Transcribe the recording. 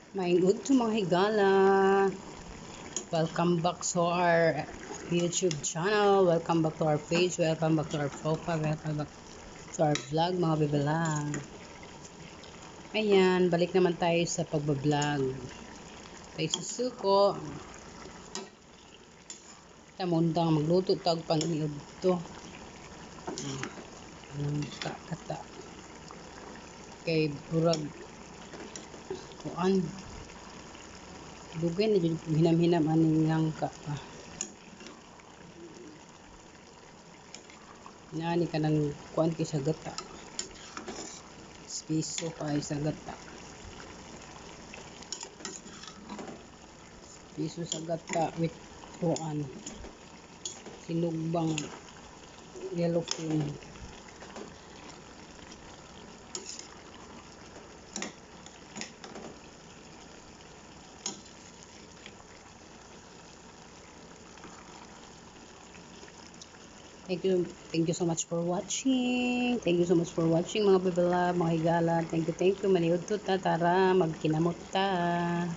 Maingod to mga higala. Welcome back to our YouTube channel. Welcome back to our page. Welcome back to our profile. Welcome back to our vlog mga bibelang. Ayan, balik naman tayo sa pagbablog. Tayo susuko. Tamundang magluto tag pangiyod to. Kata. Kay burag kuan dugay na jud hinam-hinam aning langka pa. Nani kanang kuan kay sa gata. Piso pa sa gata. Piso sa gata with kuan. Sinugbang yellowfin. Thank you so much for watching. Thank you so much for watching mga bibila, mga higala. Thank you maniud to ta tara magkinamot ta.